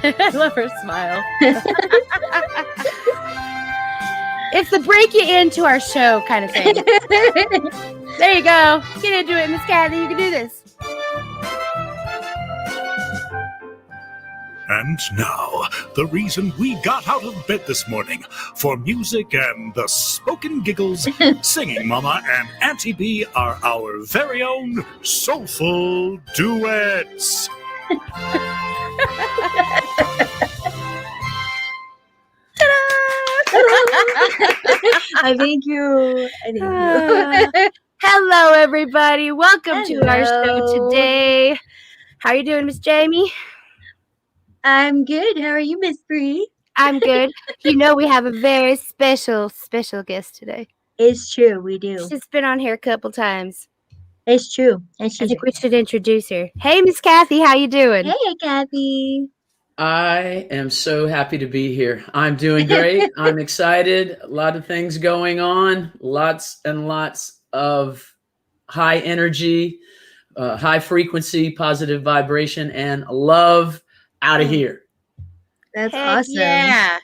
I love her smile. It's the break you into our show kind of thing. There you go. Get into it, Miss Kathy. You can do this. And now, the reason we got out of bed this morning for music and the spoken giggles, Singing Mama and Auntie B are our very own soulful duets. I thank you. Hello, everybody. Welcome to our show today. How are you doing, Miss Jami? I'm good. How are you, Miss Bree? I'm good. You know we have a very special guest today. It's true, we do. She's been on here a couple times. It's true. And I think we should introduce her. Hey, Miss Kathy, how you doing? Hey, Kathy. I am so happy to be here. I'm doing great. I'm excited. A lot of things going on. Lots and lots of high energy, high frequency, positive vibration, and love out of here. That's Heck awesome. Yeah.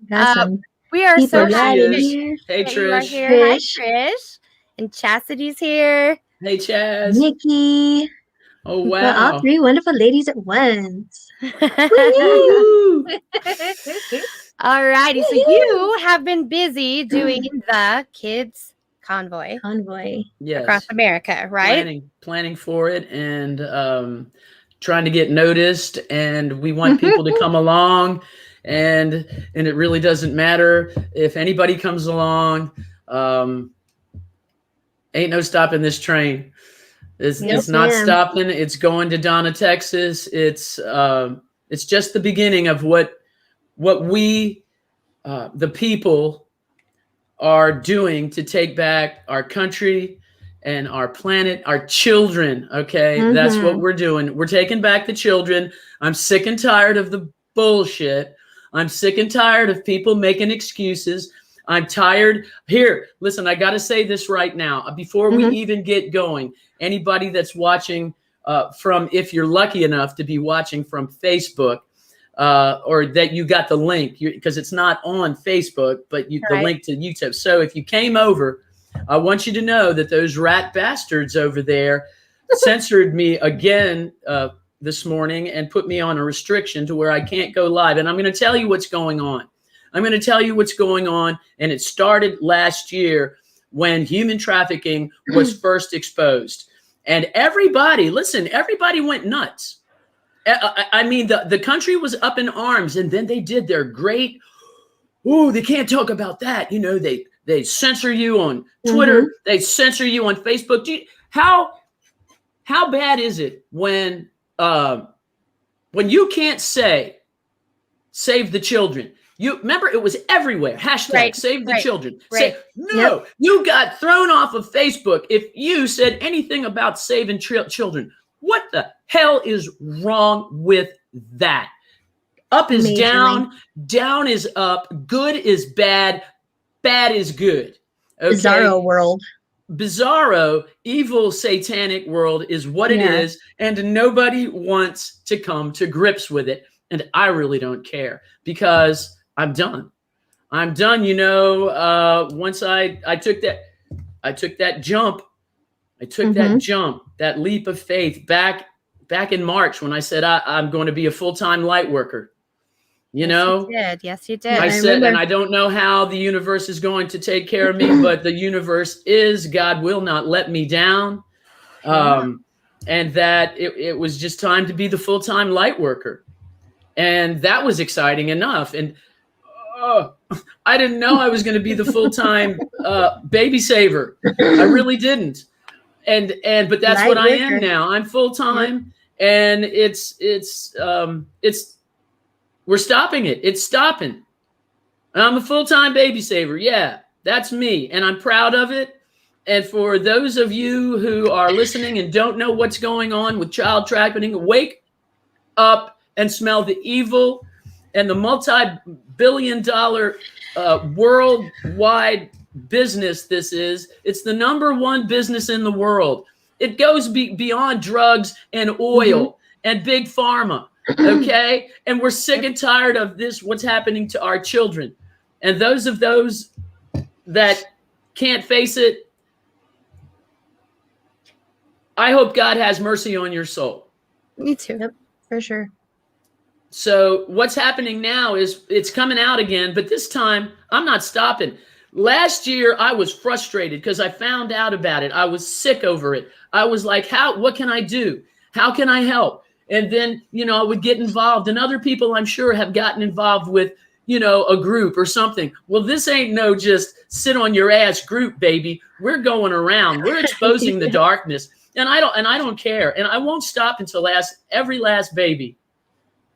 Awesome. We are so happy Hey, that you are Trish. here. Trish. Hi, Trish. And Chastity's here. Hey, Chaz. Nikki. Oh, We've got all wow. three wonderful ladies at once. Woo! Alrighty, so you have been busy doing the Kids Convoy Convoy. Yes. Across America, right? Planning for it and trying to get noticed, and we want people to come along, and it really doesn't matter if anybody comes along. Ain't no stopping this train. It's not stopping. It's going to Donna, Texas. It's just the beginning of what we the people are doing to take back our country and our planet, our children. Okay, that's what we're doing. We're taking back the children. I'm sick and tired of the bullshit. I'm sick and tired of people making excuses. I'm tired. Here, listen, I got to say this right now before we even get going. Anybody that's watching from, if you're lucky enough to be watching from Facebook, or that you got the link, because it's not on Facebook, but the link to YouTube. So if you came over, I want you to know that those rat bastards over there censored me again this morning and put me on a restriction to where I can't go live. And I'm going to tell you what's going on. I'm going to tell you what's going on. And it started last year when human trafficking was first exposed. And everybody went nuts. I mean, the country was up in arms, and then they did their great, they can't talk about that. You know, they censor you on Twitter. They censor you on Facebook. How bad is it when you can't say, save the children? You remember it was everywhere. Hashtag save the children. Say, no, you got thrown off of Facebook if you said anything about saving children. What the hell is wrong with that? Up is down, down is up, good is bad, bad is good. Okay? Bizarro world. Bizarro, evil, satanic world is what it is, and nobody wants to come to grips with it. And I really don't care because I'm done. I'm done. You know, once I took that jump, that leap of faith back in March when I said I'm going to be a full-time light worker. You know, Yes, you did. I said, and I don't know how the universe is going to take care of me, but the universe God will not let me down. And that it was just time to be the full-time light worker. And that was exciting enough. And I didn't know I was going to be the full-time baby saver. I really didn't. But that's light what I worker. am now. I'm full-time, and we're stopping it. It's stopping. I'm a full-time baby saver. Yeah, that's me, and I'm proud of it. And for those of you who are listening and don't know what's going on with child trafficking, wake up and smell the evil and the multi-billion-dollar worldwide business this is. It's the #1 business in the world. It goes beyond drugs and oil and big pharma. Okay. And we're sick and tired of this, what's happening to our children. And those that can't face it, I hope God has mercy on your soul. Me too. Yep, for sure. So what's happening now is it's coming out again, but this time I'm not stopping. Last year, I was frustrated because I found out about it. I was sick over it. I was like, what can I do? How can I help? And then, I would get involved, and other people I'm sure have gotten involved with, a group or something. Well, this ain't no just sit on your ass group, baby. We're going around. We're exposing the darkness. And I don't care. And I won't stop until every last baby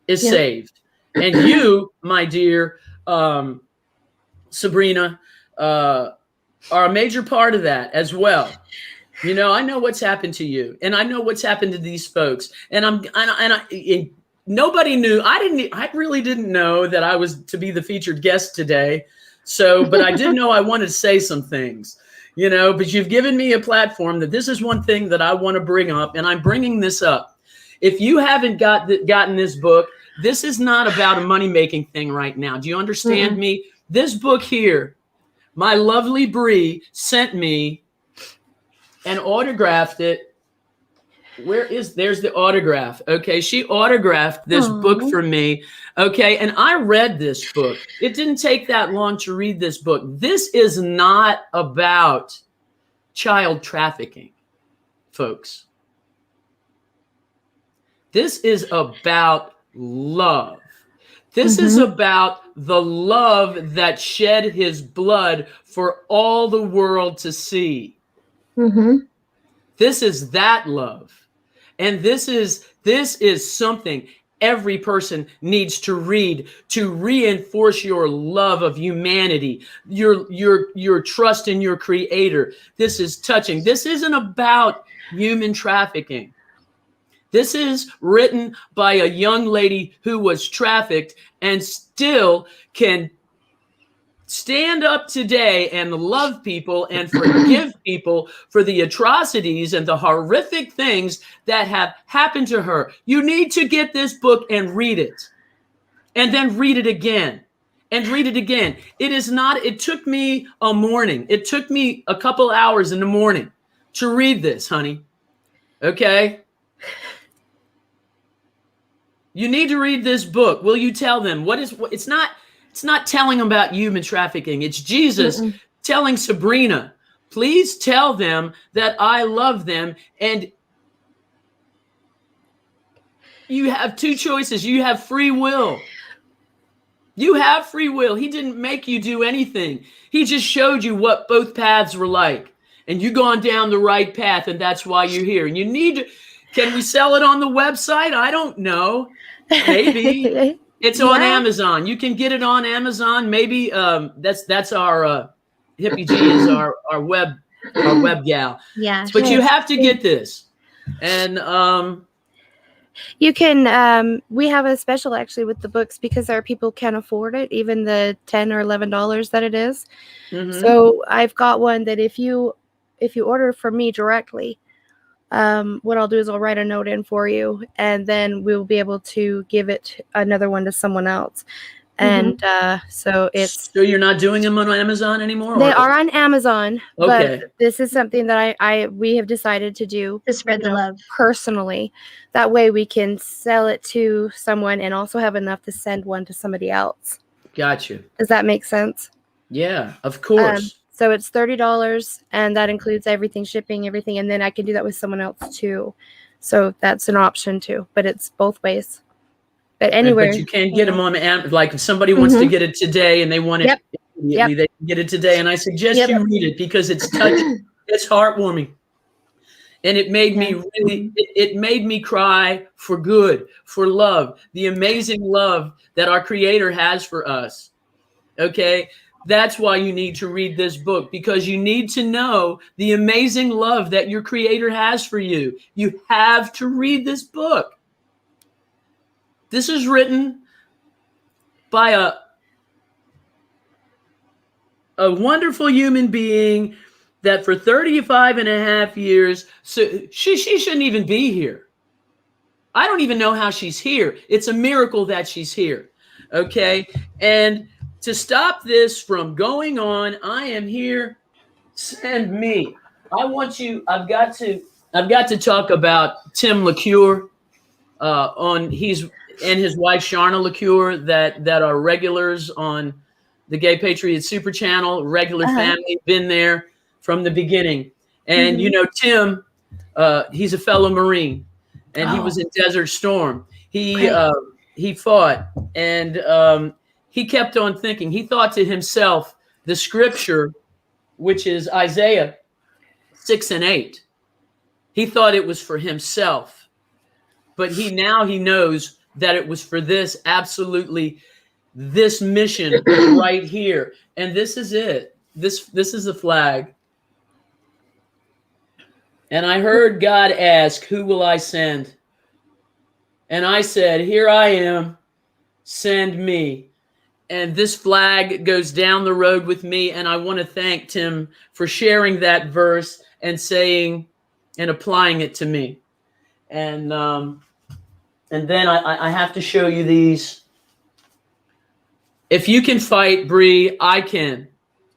is saved. And you, my dear Sabrina, are a major part of that as well. I know what's happened to you, and I know what's happened to these folks. And nobody knew. I really didn't know that I was to be the featured guest today. But I did know I wanted to say some things. But you've given me a platform that this is one thing that I want to bring up, and I'm bringing this up. If you haven't gotten this book, this is not about a money-making thing right now. Do you understand me? This book here, my lovely Bree sent me and autographed it. There's the autograph. Okay. She autographed this book for me. Okay. And I read this book. It didn't take that long to read this book. This is not about child trafficking, folks. This is about love. This is about the love that shed his blood for all the world to see. This is that love. And this is something every person needs to read to reinforce your love of humanity, your trust in your creator. This is touching. This isn't about human trafficking. This is written by a young lady who was trafficked and still can stand up today and love people and forgive people for the atrocities and the horrific things that have happened to her. You need to get this book and read it, and then read it again and read it again. It took me a morning. It took me a couple hours in the morning to read this, honey. Okay. You need to read this book. Will you tell them it's not telling about human trafficking. It's Jesus telling Sabrina, please tell them that I love them. And you have two choices. You have free will. You have free will. He didn't make you do anything. He just showed you what both paths were like. And you've gone down the right path, and that's why you're here. And you need to, can we sell it on the website? I don't know. Maybe. It's on Amazon. You can get it on Amazon. Maybe that's our Hippie G is our web gal. Yeah. But you have to get this. And you can we have a special actually with the books because our people can't afford it, even the $10 or $11 that it is. So I've got one that if you order from me directly, what I'll do is I'll write a note in for you, and then we'll be able to give it another one to someone else. And so you're not doing them on Amazon anymore? They are on Amazon, okay. But this is something that we have decided to do to spread the love personally. That way we can sell it to someone and also have enough to send one to somebody else. Gotcha. Does that make sense? Yeah, of course. So it's $30, and that includes everything, shipping, everything. And then I can do that with someone else too. So that's an option too, but it's both ways. But anywhere. But you can't get them on like if somebody wants to get it today and they want it immediately, they can get it today. And I suggest you read it because it's touching, it's heartwarming. And it made me really, it made me cry for good, for love, the amazing love that our Creator has for us. Okay. That's why you need to read this book, because you need to know the amazing love that your Creator has for you. You have to read this book. This is written by a wonderful human being that for 35 and a half years, so she shouldn't even be here. I don't even know how she's here. It's a miracle that she's here. Okay. And to stop this from going on, I am here. Send me. I've got to talk about Tim LaCure, he's and his wife Sharna LaCure that are regulars on the Gay Patriot Super Channel, regular family, been there from the beginning. And you know, Tim, he's a fellow Marine, and he was in Desert Storm. He fought, and he kept on thinking. He thought to himself, the scripture, which is Isaiah 6:8. He thought it was for himself, but he knows that it was for this mission right here. And this is it. This is the flag. And I heard God ask, who will I send? And I said, here I am, send me. And this flag goes down the road with me. And I want to thank Tim for sharing that verse and saying and applying it to me. And then I have to show you these. If you can fight, Bree, I can.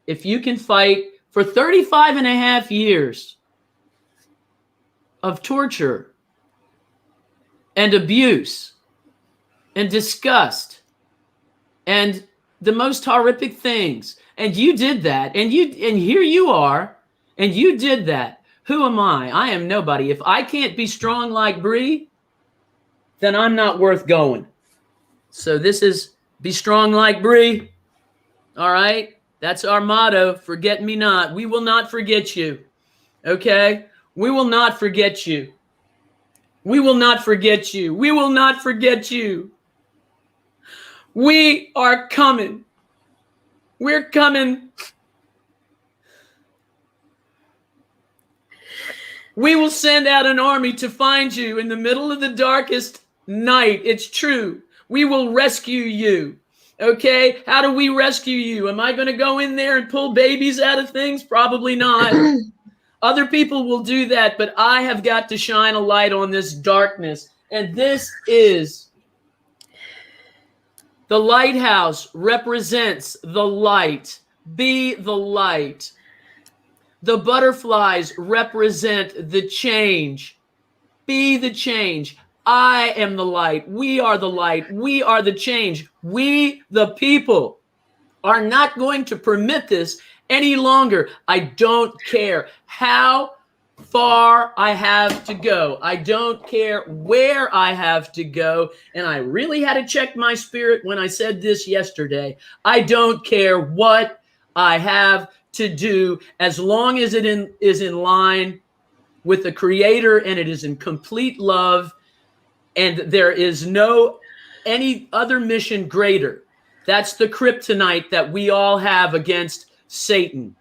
If you can fight for 35 and a half years of torture and abuse and disgust and the most horrific things, and you did that, and here you are, and you did that. Who am I? I am nobody. If I can't be strong like Bree, then I'm not worth going. So this is be strong like Bree. All right? That's our motto. Forget me not. We will not forget you. Okay? We will not forget you. We will not forget you. We will not forget you. We are coming. We're coming. We will send out an army to find you in the middle of the darkest night. It's true. We will rescue you. Okay? How do we rescue you? Am I going to go in there and pull babies out of things? Probably not. Other people will do that, but I have got to shine a light on this darkness. And this is the lighthouse represents the light. Be the light. The butterflies represent the change. Be the change. I am the light. We are the light. We are the change. We, the people, are not going to permit this any longer. I don't care how far I have to go. I don't care where I have to go. And I really had to check my spirit when I said this yesterday. I don't care what I have to do as long as it is in line with the Creator and it is in complete love, and there is no any other mission greater. That's the kryptonite that we all have against Satan.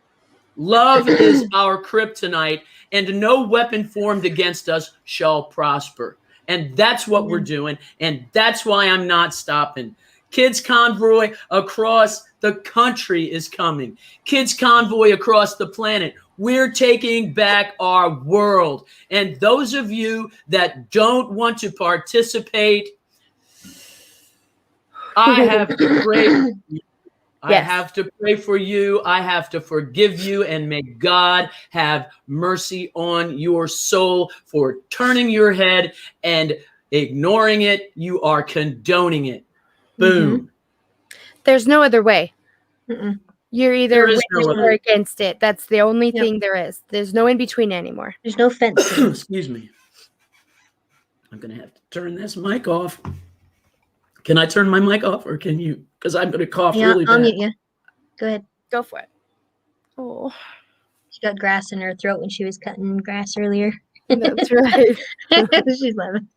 Love is our kryptonite, and no weapon formed against us shall prosper. And that's what we're doing, and that's why I'm not stopping. Kids Convoy across the country is coming. Kids Convoy across the planet. We're taking back our world. And those of you that don't want to participate, I have to pray. I have to pray for you. I have to forgive you. And may God have mercy on your soul for turning your head and ignoring it. You are condoning it. Boom. There's no other way. You're either with no it or against it. That's the only thing there is. There's no in between anymore. There's no fence. Excuse me. I'm going to have to turn this mic off. Can I turn my mic off, or can you? Because I'm going to cough really bad. I'll mute you. Go ahead. Go for it. Oh. She got grass in her throat when she was cutting grass earlier. That's right. She's laughing.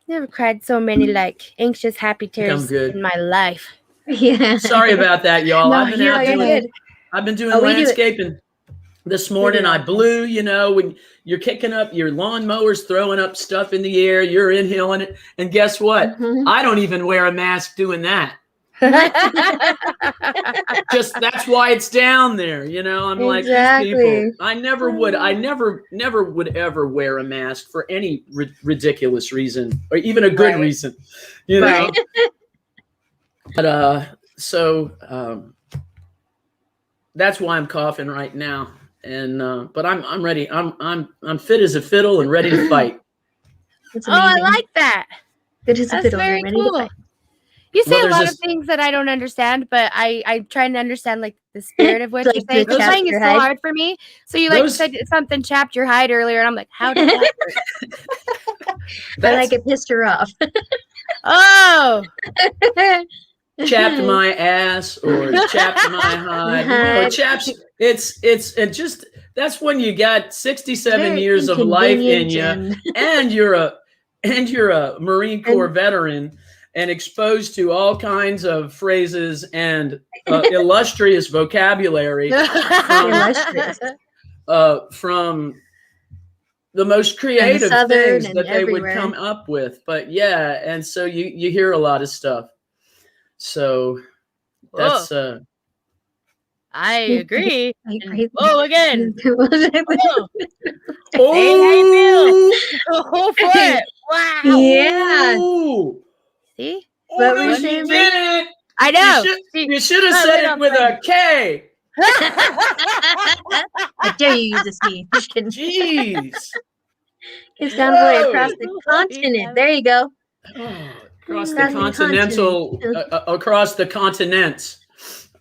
Never cried so many anxious, happy tears in my life. Yeah. Sorry about that, y'all. No, I've been doing landscaping this morning. I blew, when you're kicking up your lawnmowers, throwing up stuff in the air, you're inhaling it. And guess what? I don't even wear a mask doing that. Just that's why it's down there, you know. I'm like, these people, I never would ever wear a mask for any ridiculous reason or even a good reason, you know. But that's why I'm coughing right now. And but I'm ready. I'm fit as a fiddle and ready to fight. I like that. Fit as a fiddle, very ready cool. to fight. You say a lot of things that I don't understand, but I'm trying to understand like the spirit of what you're saying. Slang is so hard for me. So you like said something chapped your hide earlier, and I'm like, how did that work? But like it pissed her off. Oh. Chapped my ass or chapped my hide. No, chaps. It's just that's when you got 67 years of life in you, and you're a Marine Corps veteran and exposed to all kinds of phrases and illustrious vocabulary from the most creative things that they would come up with. But yeah, and so you hear a lot of stuff. So that's I agree. Oh, again. Oh, oh, for it. Wow. Yeah. Ooh. See? Oh, no, she didn't. I know. You should have said it with a K. How dare you use a C? Just kidding. Jeez. It's Konvoy across the continent. There you go. Across the continental, across the continents.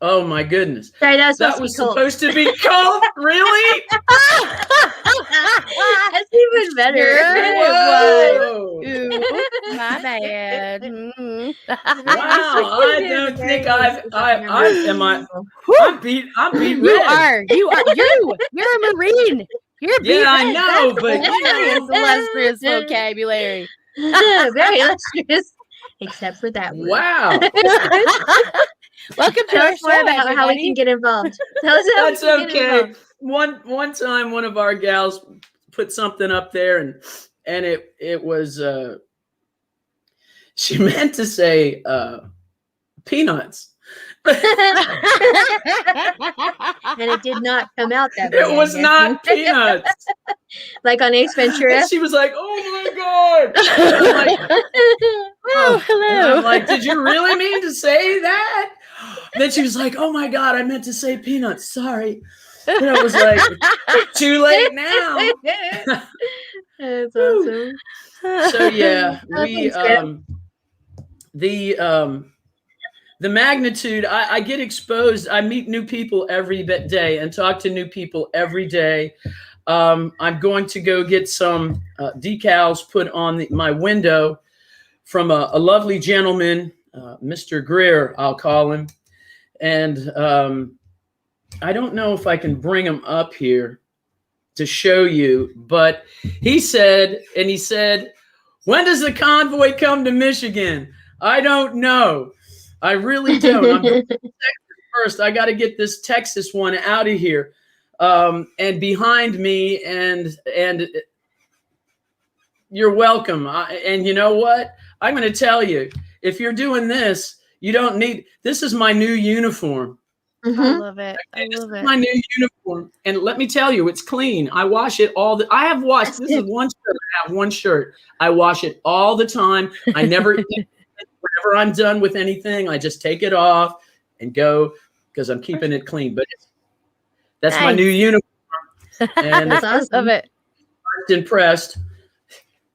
Oh my goodness. Sorry, that was supposed to be called? Really? That's even better. Whoa. Ooh, my bad. Wow, I don't think I'm beat red. You're a Marine. You're beat I know, but illustrious vocabulary. Very illustrious. Except for that word. Wow. Welcome to Tell our us more show, about everybody. how we can get involved. Tell us how That's okay. One time, one of our gals put something up there, and it was she meant to say peanuts, and it did not come out that way. It was not peanuts. Like on Ace Ventura. And she was like, "Oh my god!" I'm like, oh, hello. I'm like, "Did you really mean to say that?" Then she was like, "Oh my god, I meant to say peanuts. Sorry." And I was like, "Too late now." That's awesome. So yeah, the magnitude. I get exposed. I meet new people every day and talk to new people every day. I'm going to go get some decals put on my window from a lovely gentleman. Mr. Greer, I'll call him. And I don't know if I can bring him up here to show you, but he said, when does the convoy come to Michigan? I don't know. I really don't. I'm going to Texas first. I got to get this Texas one out of here. And behind me, and you're welcome. And you know what? I'm going to tell you, if you're doing this, you don't need, this is my new uniform. Mm-hmm. I love it. This is my new uniform. And let me tell you, it's clean. I wash it I have washed, this is one shirt. I have one shirt. I wash it all the time. I never, whenever I'm done with anything, I just take it off and go because I'm keeping it clean. But that's my new uniform. And that's awesome. Love it. I'm impressed.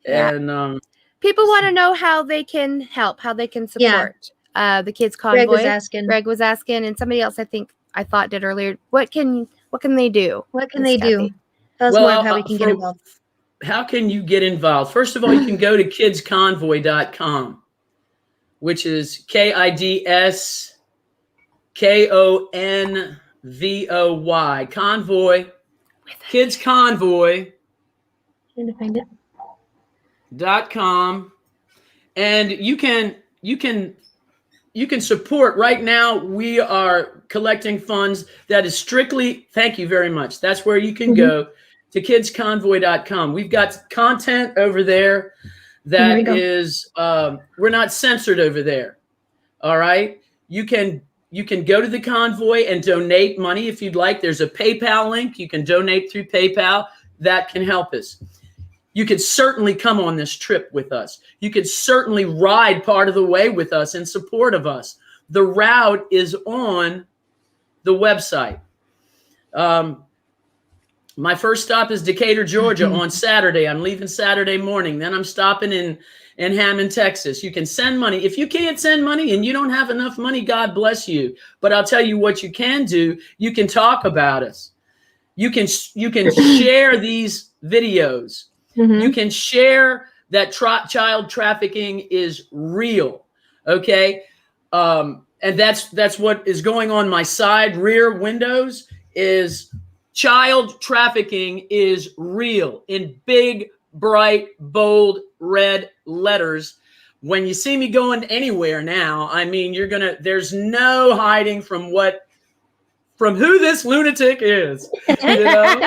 And people want to know how they can help, how they can support the kids convoy. Greg was asking, and somebody else I thought did earlier. What can they do? What can they do? Tell us more how we can get involved. How can you get involved? First of all, you can go to kidsconvoy.com, which is KIDSKONVOY, Konvoy, Kids Convoy. Trying to find it. .com, and you can support. Right now we are collecting funds that is strictly, thank you very much, that's where you can go to kidsconvoy.com. We've got content over there that is we're not censored over there. All right, You can go to the Konvoy and donate money if you'd like. There's a PayPal link. You can donate through PayPal. That can help us. You could certainly come on this trip with us. You could certainly ride part of the way with us in support of us. The route is on the website. My first stop is Decatur, Georgia on Saturday. I'm leaving Saturday morning. Then I'm stopping in Hammond, Texas. You can send money. If you can't send money and you don't have enough money, God bless you. But I'll tell you what you can do. You can talk about us. You can share these videos. You can share that child trafficking is real. Okay. And that's what is going on my side rear windows is child trafficking is real in big, bright, bold, red letters. When you see me going anywhere now, I mean, there's no hiding from who this lunatic is. You know?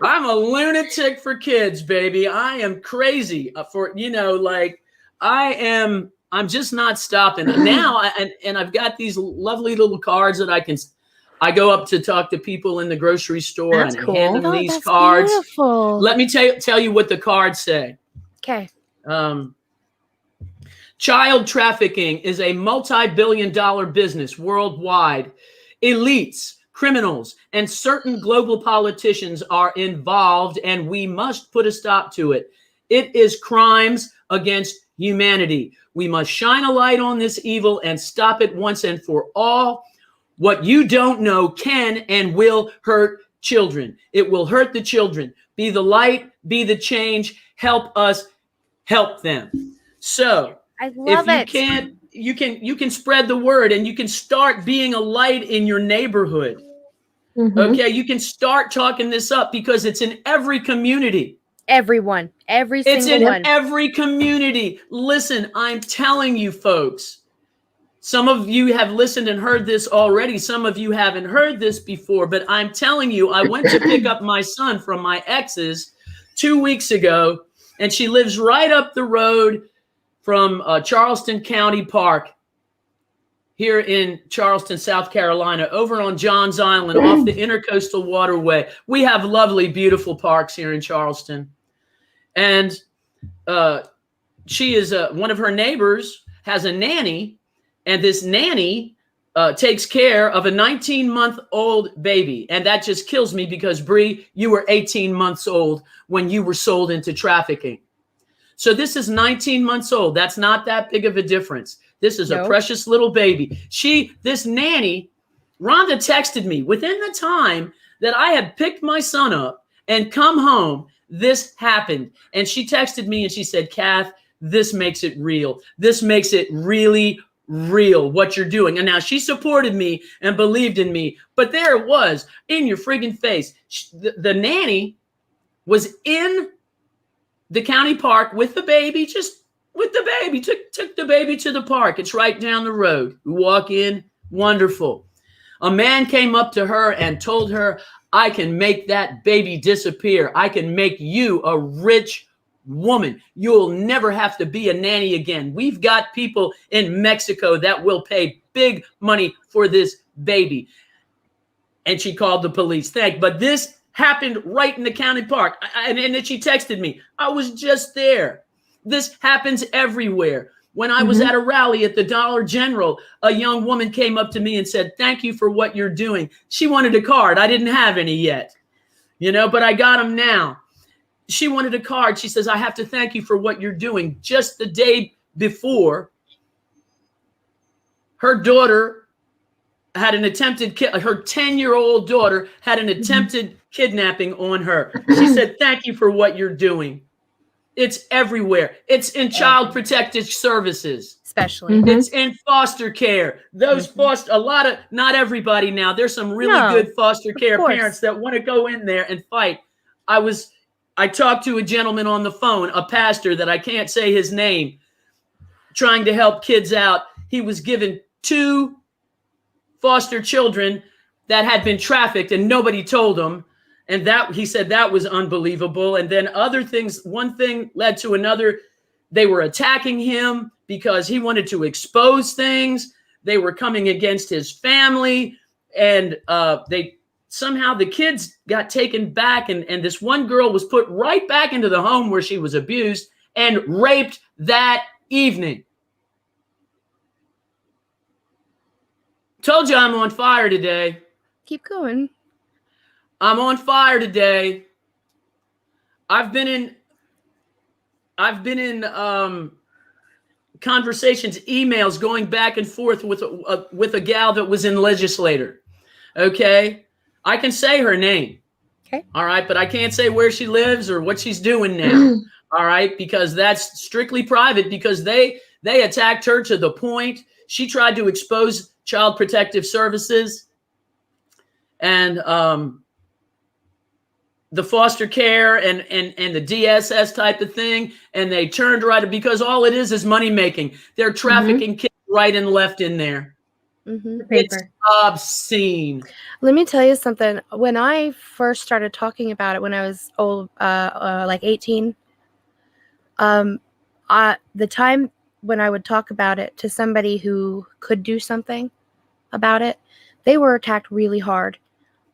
I'm a lunatic for kids, baby. I am crazy I'm just not stopping now. And I've got these lovely little cards that I go up to talk to people in the grocery store and hand them these cards. Beautiful. Let me tell you what the cards say. Okay. Child trafficking is a multi-billion-dollar business worldwide. Elites, criminals, and certain global politicians are involved, and we must put a stop to it. It is crimes against humanity. We must shine a light on this evil and stop it once and for all. What you don't know can and will hurt children. It will hurt the children. Be the light, be the change. Help us help them. So I love if you can spread the word and you can start being a light in your neighborhood. Okay, you can start talking this up because it's in every community. Everyone, every single one. It's in every community. Listen, I'm telling you, folks. Some of you have listened and heard this already. Some of you haven't heard this before, but I'm telling you, I went to pick up my son from my ex's 2 weeks ago, and she lives right up the road from Charleston County Park here in Charleston, South Carolina, over on Johns Island off the Intercoastal Waterway. We have lovely, beautiful parks here in Charleston. And she is one of her neighbors has a nanny. And this nanny takes care of a 19-month-old baby. And that just kills me because, Bree, you were 18 months old when you were sold into trafficking. So this is 19 months old. That's not that big of a difference. This is a precious little baby. This nanny, Rhonda texted me within the time that I had picked my son up and come home, this happened. And she texted me and she said, Kath, this makes it real. This makes it really real what you're doing. And now she supported me and believed in me, but there it was in your friggin' face. The nanny was in the county park with the baby, took the baby to the park. It's right down the road. You walk in, wonderful. A man came up to her and told her, I can make that baby disappear. I can make you a rich woman. You'll never have to be a nanny again. We've got people in Mexico that will pay big money for this baby. And she called the police. But this happened right in the county park. And then she texted me. I was just there. This happens everywhere. When I was at a rally at the Dollar General, a young woman came up to me and said, thank you for what you're doing. She wanted a card. I didn't have any yet, but I got them now. She wanted a card. She says, I have to thank you for what you're doing. Just the day before, her daughter had an attempted, her 10-year-old daughter had an attempted kidnapping on her. She said, thank you for what you're doing. It's everywhere. It's in child protective services. Especially. It's in foster care. Those not everybody now. There's some really good foster care parents that want to go in there and fight. I talked to a gentleman on the phone, a pastor that I can't say his name, trying to help kids out. He was given 2 foster children that had been trafficked and nobody told him. And that he said that was unbelievable. And then other things, one thing led to another. They were attacking him because he wanted to expose things. They were coming against his family, and somehow the kids got taken back, and this one girl was put right back into the home where she was abused and raped that evening. Told you I'm on fire today. Keep going. I'm on fire today. I've been in conversations, emails going back and forth with a gal that was in legislator. Okay, I can say her name. Okay. All right, but I can't say where she lives or what she's doing now. All right, because that's strictly private. Because they attacked her to the point she tried to expose Child Protective Services and the foster care and the DSS type of thing, and they turned right because all it is money making. They're trafficking kids right and left in there. The It's paper. obscene. Let me tell you something. When I first started talking about it, when I was old, like 18, the time when I would talk about it to somebody who could do something about it, they were attacked really hard.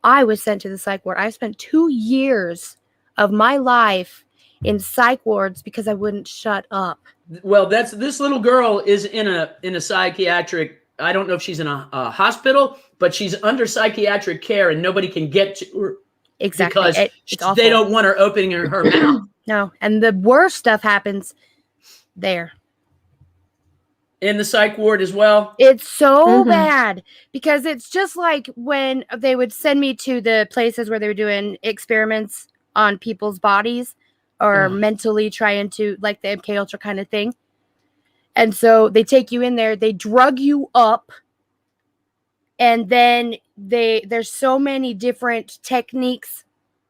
I was sent to the psych ward. I spent 2 years of my life in psych wards because I wouldn't shut up. Well, this little girl is in a psychiatric. I don't know if she's in a hospital, but she's under psychiatric care, and nobody can get to her. Exactly. Because it's awful. they don't want her opening her mouth. No, and the worst stuff happens there. In the psych ward as well. It's so bad because it's just like when they would send me to the places where they were doing experiments on people's bodies or mentally trying to, like the MK Ultra kind of thing. And so they take you in there, they drug you up, and then there's so many different techniques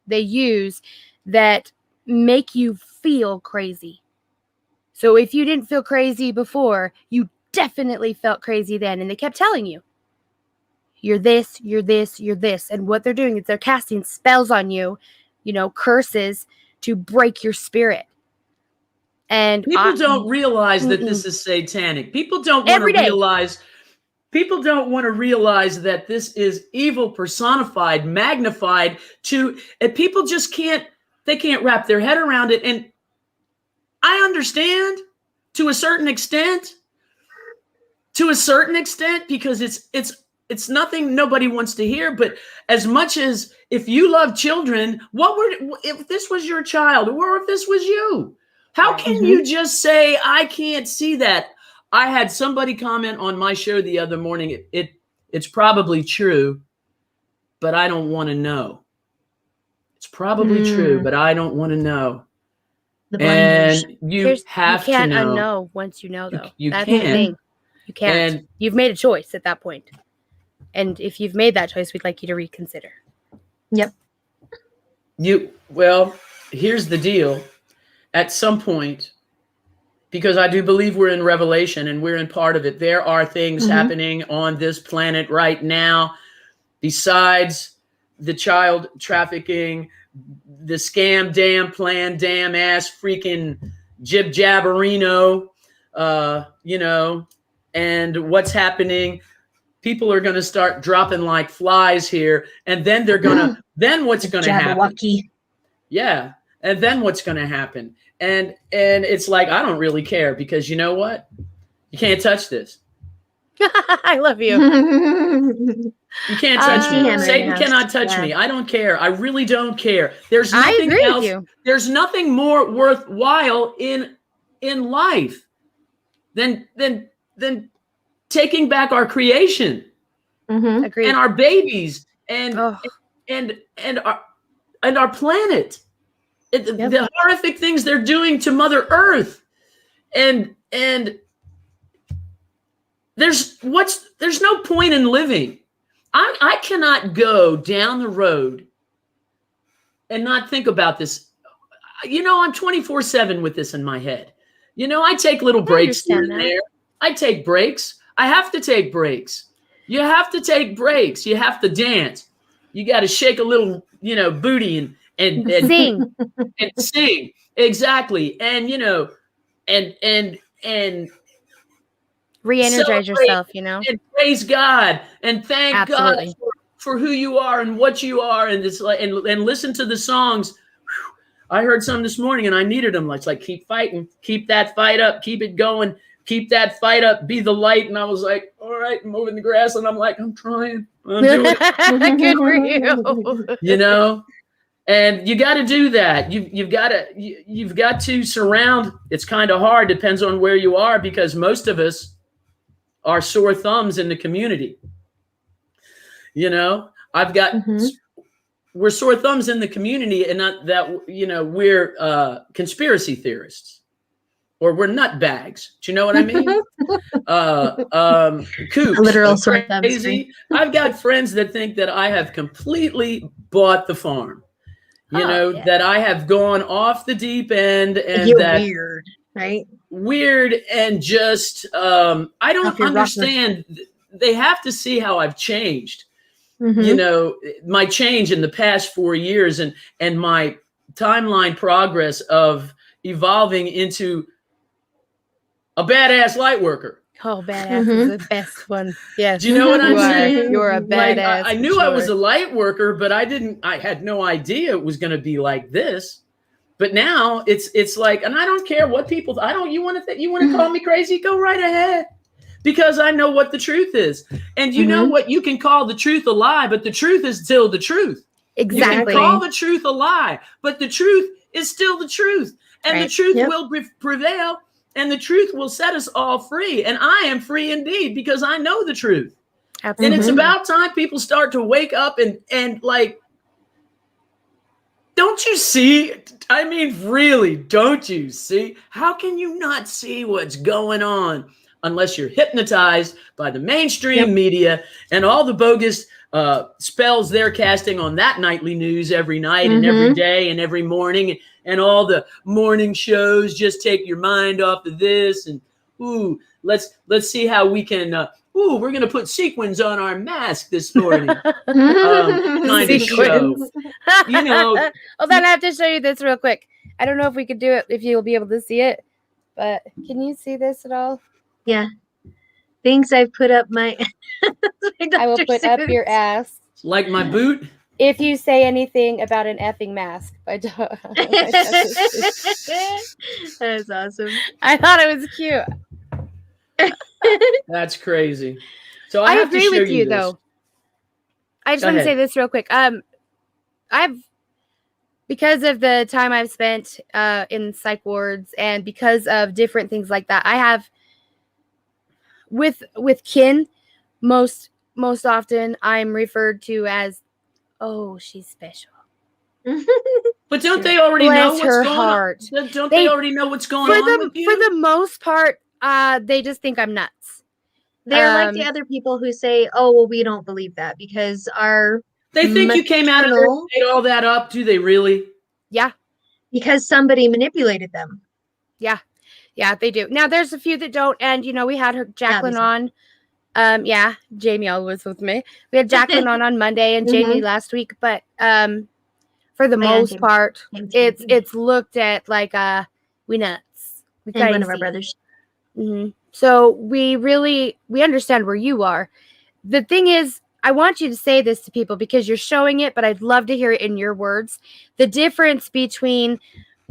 they use that make you feel crazy. So if you didn't feel crazy before, you definitely felt crazy then. And they kept telling you, you're this, you're this, you're this. And what they're doing is they're casting spells on you, curses to break your spirit. And people don't realize that this is satanic. People don't want to realize. People don't want to realize that this is evil personified, magnified and people just can't wrap their head around it. And I understand to a certain extent, because it's nothing nobody wants to hear. But as much as if you love children, if this was your child or if this was you, how can you just say, I can't see that? I had somebody comment on my show the other morning. It's probably true, but I don't want to know. It's probably true, but I don't want to know. And you have to know. You can't unknow once you know, though. That's the thing. You can't. And you've made a choice at that point. And if you've made that choice, we'd like you to reconsider. Yep. Well, here's the deal. At some point, because I do believe we're in Revelation and we're in part of it, there are things happening on this planet right now besides the child trafficking, the scam, damn plan, damn ass freaking jib jabberino, and what's happening. People are going to start dropping like flies here, and then then what's going to happen? Yeah. And then what's going to happen? And it's like, I don't really care, because you know what? You can't touch this. I love you. You can't touch me. Satan cannot touch me. I don't care. I really don't care. There's nothing else. There's nothing more worthwhile in life than taking back our creation and our babies and our planet. The horrific things they're doing to Mother Earth, and there's no point in living. I cannot go down the road and not think about this. I'm 24/7 with this in my head. I take little breaks here and there. I take breaks. I have to take breaks. You have to take breaks. You have to dance. You got to shake a little, booty and sing and sing. Exactly. And, and Re-energize yourself, you know. and praise God and thank Absolutely. God for who you are and what you are, and it's like and listen to the songs. Whew. I heard some this morning and I needed them. It's like, keep fighting, keep that fight up, keep it going, keep that fight up, be the light. And I was like, all right, I'm moving the grass, and I'm like, I'm trying, I'm doing it. Good for you. You know. And you got to do that. You've got to surround. It's kind of hard. Depends on where you are, because most of us are sore thumbs in the community. You know, we're sore thumbs in the community, and not that, you know, we're conspiracy theorists or we're nutbags. Do you know what I mean? Kooks, literal sore thumbs. Crazy. I've got friends that think that I have completely bought the farm. You know, that I have gone off the deep end, and you're that weird, right? Weird, and just I don't understand. They have to see how I've changed. You know, my change in the past 4 years, and my timeline progress of evolving into a badass light worker. Oh, badass is the best one. Yes. Do you know what I'm saying? You're a badass. Like, I knew I was a light worker, but I had no idea it was going to be like this. But now it's like, and I don't care what people, you want to call me crazy? Go right ahead. Because I know what the truth is. And you know what? You can call the truth a lie, but the truth is still the truth. Exactly. You can call the truth a lie, but the truth is still the truth. And the truth will prevail. And the truth will set us all free. And I am free indeed, because I know the truth. Absolutely. And it's about time people start to wake up and like, don't you see? I mean, really, don't you see? How can you not see what's going on unless you're hypnotized by the mainstream media and all the bogus spells they're casting on that nightly news every night and every day and every morning, and all the morning shows just take your mind off of this, and let's see how we can we're gonna put sequins on our mask this morning. Kind of show. You know. Hold on, I have to show you this real quick. I don't know if we could do it, if you'll be able to see it, but can you see this at all? Yeah. Things I've put up my I will put up your ass. Like my boot? If you say anything about an effing mask. That's awesome. I thought it was cute. That's crazy. So I have agree to show with you this. though. I just want to say this real quick. Because of the time I've spent in psych wards, and because of different things like that, I have with kin, most often I'm referred to as, oh, she's special. But don't they already know what's going heart. on? Don't they already know what's going on with you? For the most part, they just think I'm nuts. They're like the other people who say, oh, well, we don't believe that because they think you came out of there and made all that up. Do they really? Yeah. Because somebody manipulated them. Yeah. Yeah, they do. Now, there's a few that don't. And, you know, we had Jacqueline on. Jami was with me. We had Jacqueline on Monday and Jami last week. But for the most part, it's looked at like we nuts. We and one of our brothers. So we understand where you are. The thing is, I want you to say this to people because you're showing it, but I'd love to hear it in your words. The difference between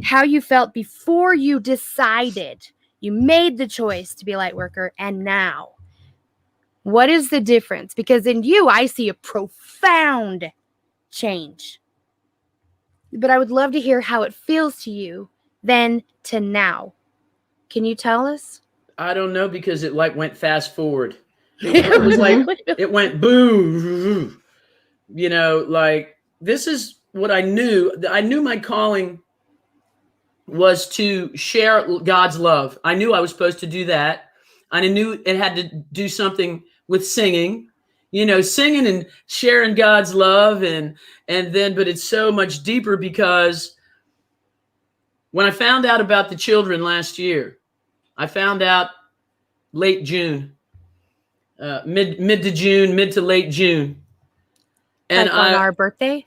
how you felt before you decided, you made the choice to be a light worker, and now. What is the difference? Because in you, I see a profound change. But I would love to hear how it feels to you then to now. Can you tell us? I don't know, because it like went fast forward. It was like, it went boom. You know, like, this is what I knew. I knew my calling was to share God's love. I knew I was supposed to do that. I knew it had to do something with singing, you know, singing and sharing God's love. And then, but it's so much deeper, because when I found out about the children last year, I found out late June, mid to late June. And like on our birthday?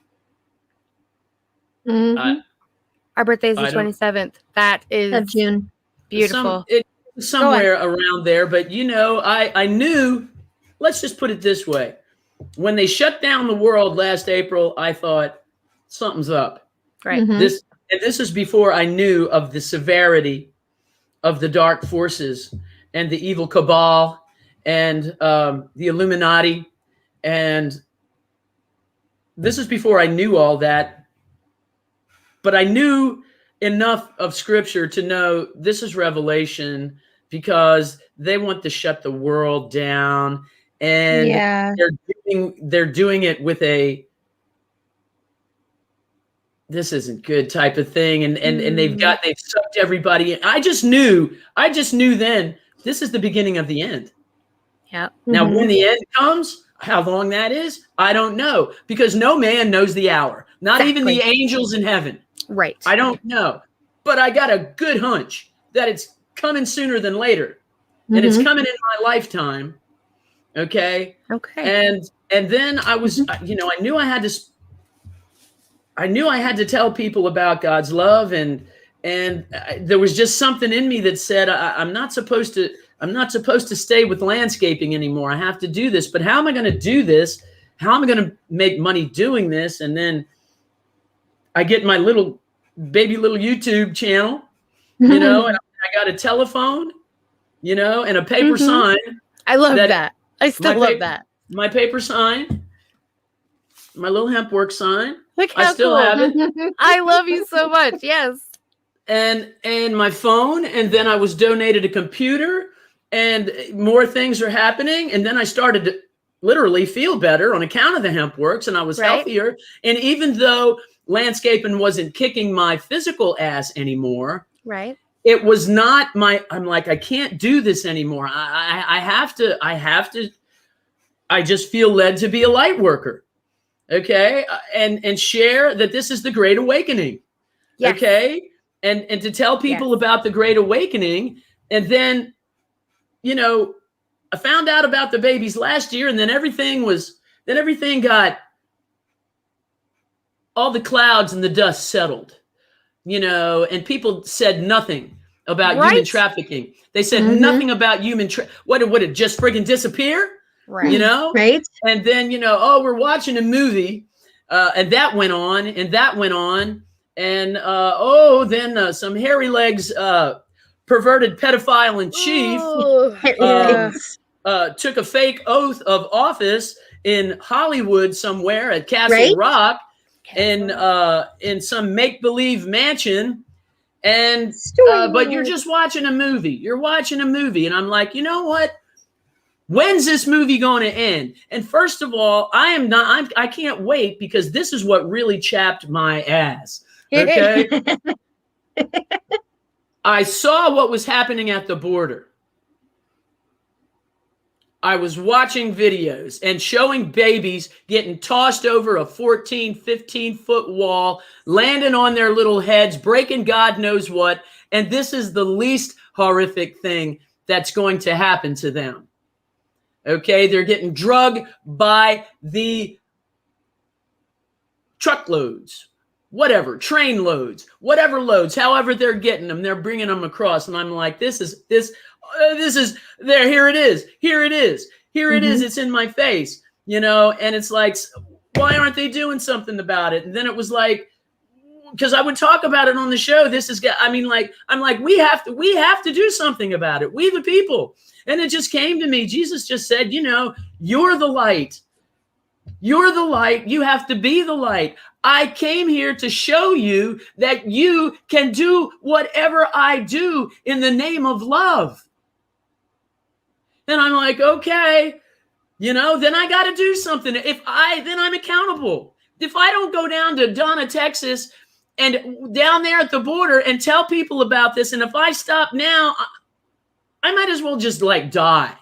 Mm-hmm. Our birthday is the 27th. That is of June. Beautiful. somewhere around there. But, you know, I knew, let's just put it this way. When they shut down the world last April, I thought something's up. Right. This is before I knew of the severity of the dark forces and the evil cabal and the Illuminati. And this is before I knew all that. But I knew enough of scripture to know this is revelation, because they want to shut the world down. And they're doing it with a this isn't good type of thing. And they've sucked everybody in. I just knew then this is the beginning of the end. Yeah. Now, when the end comes, how long that is, I don't know, because no man knows the hour, not even the angels in heaven. Right. I don't know, but I got a good hunch that it's coming sooner than later, and it's coming in my lifetime. Okay. And then I was, you know, I knew I had to tell people about God's love, and there was just something in me that said, I'm not supposed to stay with landscaping anymore. I have to do this, but how am I going to do this? How am I going to make money doing this? And then I get my little YouTube channel, you know, and I got a telephone, you know, and a paper sign. I love that. I still love that. My paper sign, my little hemp work sign. Look how I still have it. I love you so much. Yes. And my phone, and then I was donated a computer, and more things are happening. And then I started to literally feel better on account of the hemp works, and I was healthier. And even though landscaping wasn't kicking my physical ass anymore, right? It was not I'm like, I can't do this anymore. I have to, I just feel led to be a light worker. Okay. And share that this is the Great Awakening. Yes. Okay. And to tell people about the Great Awakening. And then, you know, I found out about the babies last year, and then everything got, all the clouds and the dust settled, you know, and people said nothing about human trafficking. They said nothing about what would it just friggin' disappear? Right. You know? Right. And then, you know, oh, we're watching a movie, and that went on, and that went on. And, then some hairy legs, perverted pedophile in chief, took a fake oath of office in Hollywood somewhere at Castle Rock, in some make-believe mansion. And, but you're just watching a movie. You're watching a movie. And I'm like, you know what? When's this movie going to end? And first of all, I can't wait, because this is what really chapped my ass. Okay. I saw what was happening at the border. I was watching videos and showing babies getting tossed over a 14, 15-foot wall, landing on their little heads, breaking God knows what. And this is the least horrific thing that's going to happen to them. Okay, they're getting drugged by the truckloads, whatever, train loads, whatever loads, however they're getting them, they're bringing them across. And I'm like, this is there. Here it is. Here it is. Here it is. It's in my face, you know? And it's like, why aren't they doing something about it? And then it was like, because I would talk about it on the show. I'm like, we have to do something about it. We the people. And it just came to me. Jesus just said, you know, you're the light. You're the light. You have to be the light. I came here to show you that you can do whatever I do in the name of love. And I'm like, okay, you know, then I got to do something. Then I'm accountable. If I don't go down to Donna, Texas, and down there at the border and tell people about this, and if I stop now, I might as well just like die.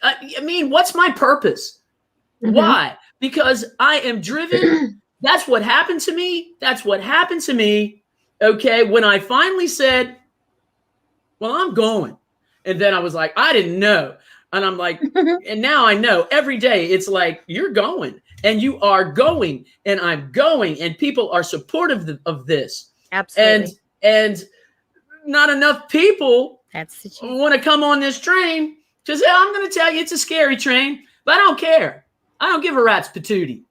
I mean, what's my purpose? Why? Because I am driven. That's what happened to me. That's what happened to me. Okay. When I finally said, well, I'm going. And then I was like, I didn't know. And I'm like, and now I know every day it's like, you're going and you are going and I'm going and people are supportive of this. Absolutely. And not enough people want to come on this train because I'm going to tell you it's a scary train, but I don't care. I don't give a rat's patootie.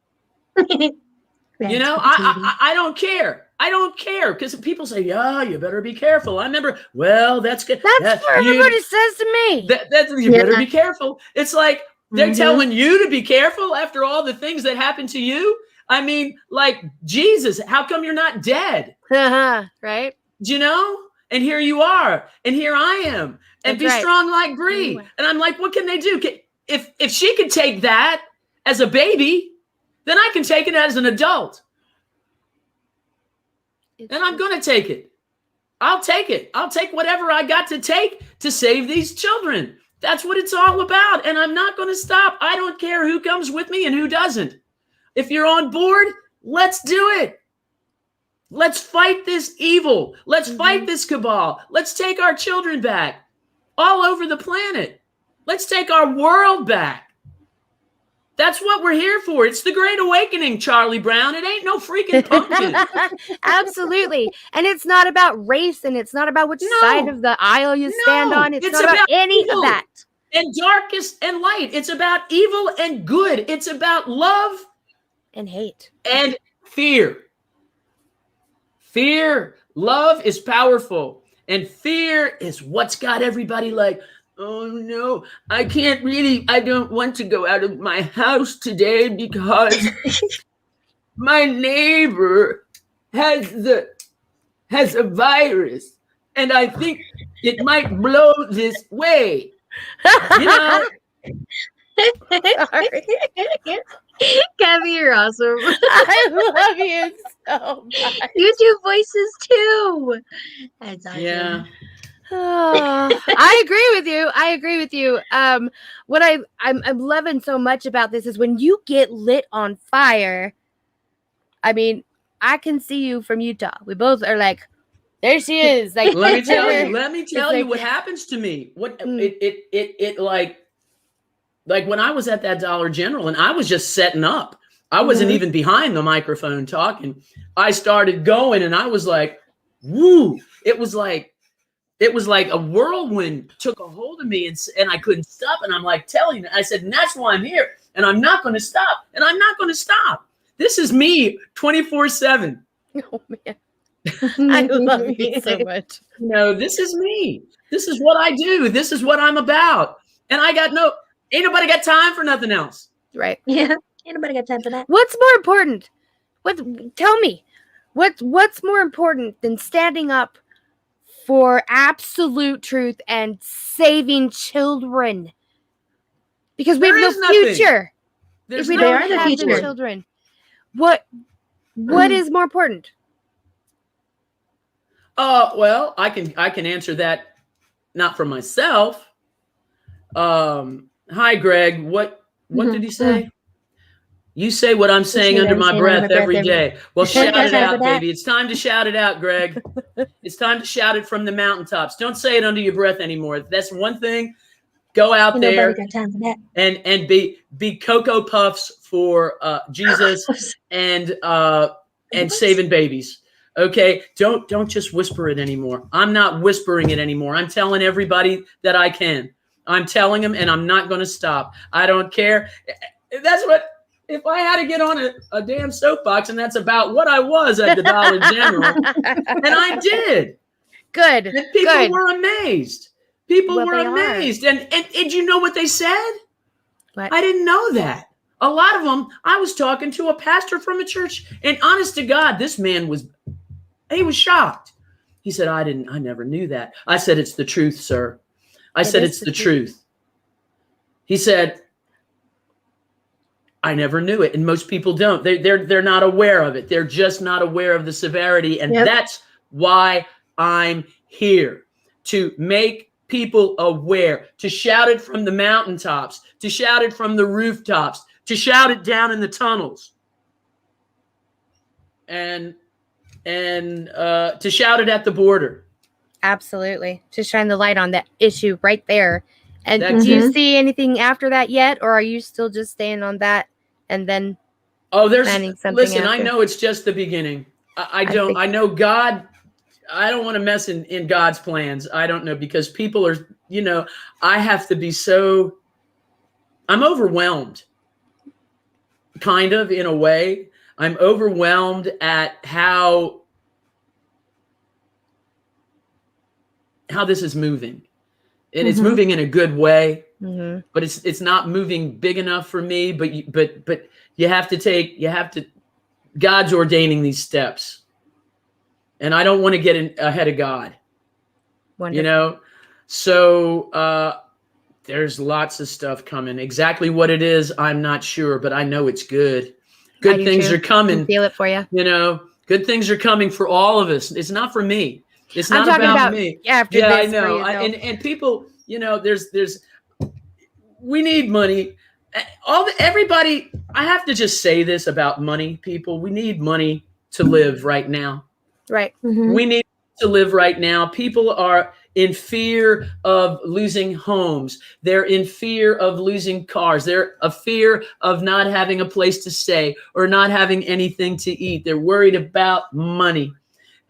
You know, I don't care. I don't care because people say, "Yeah, you better be careful." I remember, well, that's good. That's what everybody says to me. You better be careful. It's like they're telling you to be careful after all the things that happened to you. I mean, like, Jesus, how come you're not dead? Right? You know? And here you are. And here I am. And be strong like Bree. And I'm like, what can they do? If she could take that as a baby, then I can take it as an adult. And I'm going to take it. I'll take it. I'll take whatever I got to take to save these children. That's what it's all about. And I'm not going to stop. I don't care who comes with me and who doesn't. If you're on board, let's do it. Let's fight this evil. Let's fight this cabal. Let's take our children back all over the planet. Let's take our world back. That's what we're here for. It's the Great Awakening, Charlie Brown. It ain't no freaking pumpkin. Absolutely. And it's not about race, and it's not about which side of the aisle you stand on. It's not about any of that. And darkest and light. It's about evil and good. It's about love and hate and fear. Fear, love is powerful. And fear is what's got everybody like, oh no, I don't want to go out of my house today because my neighbor has a virus and I think it might blow this way. You know? Gabby, you're awesome. I love you so much. You do voices too. That's awesome. Yeah. Oh, I agree with you. What I'm loving so much about this is when you get lit on fire. I mean, I can see you from Utah. We both are like, there she is. Like, let me tell you what happens to me. What it like when I was at that Dollar General and I was just setting up. I wasn't even behind the microphone talking. I started going and I was like, woo. It was like a whirlwind took a hold of me and I couldn't stop. And I'm like telling you, I said, and that's why I'm here. And I'm not going to stop. And I'm not going to stop. This is me 24/7. Oh, man. I love you so much. No, this is me. This is what I do. This is what I'm about. And ain't nobody got time for nothing else. Right. Yeah. Ain't nobody got time for that. What's more important? Tell me. What's more important than standing up for absolute truth and saving children? Because we have no future. If we don't have the children. What is more important? Well, I can answer that not for myself. Hi, Greg. What did he say? You say what I'm saying under my breath every day. Well, shout it out, baby. It's time to shout it out, Greg. It's time to shout it from the mountaintops. Don't say it under your breath anymore. That's one thing. Go out there and be Cocoa Puffs for Jesus and saving babies. Okay, don't just whisper it anymore. I'm not whispering it anymore. I'm telling everybody that I can. I'm telling them, and I'm not going to stop. I don't care. That's what. If I had to get on a damn soapbox, and that's about what I was at the Dollar General, and I did. Good. And people were amazed. People were amazed. And you know what they said? What? I didn't know that. A lot of them, I was talking to a pastor from a church, and honest to God, this man was shocked. He said, I never knew that. I said, it's the truth, sir. I said, it's the truth. He said, I never knew it. And most people don't. They're not aware of it. They're just not aware of the severity. And that's why I'm here, to make people aware, to shout it from the mountaintops, to shout it from the rooftops, to shout it down in the tunnels, and to shout it at the border. Absolutely. To shine the light on that issue right there. And do you see anything after that yet? Or are you still just staying on that and then planning something listen, after? I know it's just the beginning. I know God I don't want to mess in God's plans. I don't know, because people are, I have to be I'm overwhelmed, kind of, in a way. I'm overwhelmed at how this is moving. And it's moving in a good way, but it's not moving big enough for me. But you have to, God's ordaining these steps. And I don't want to get ahead of God. Wonderful. So there's lots of stuff coming. Exactly what it is, I'm not sure, but I know it's good. Good things are coming. I feel it for you. Good things are coming for all of us. It's not for me. It's not about me. I know. And people, we need money. Everybody, I have to just say this about money, people. We need money to live right now. Right. We need to live right now. People are in fear of losing homes. They're in fear of losing cars. They're a fear of not having a place to stay or not having anything to eat. They're worried about money.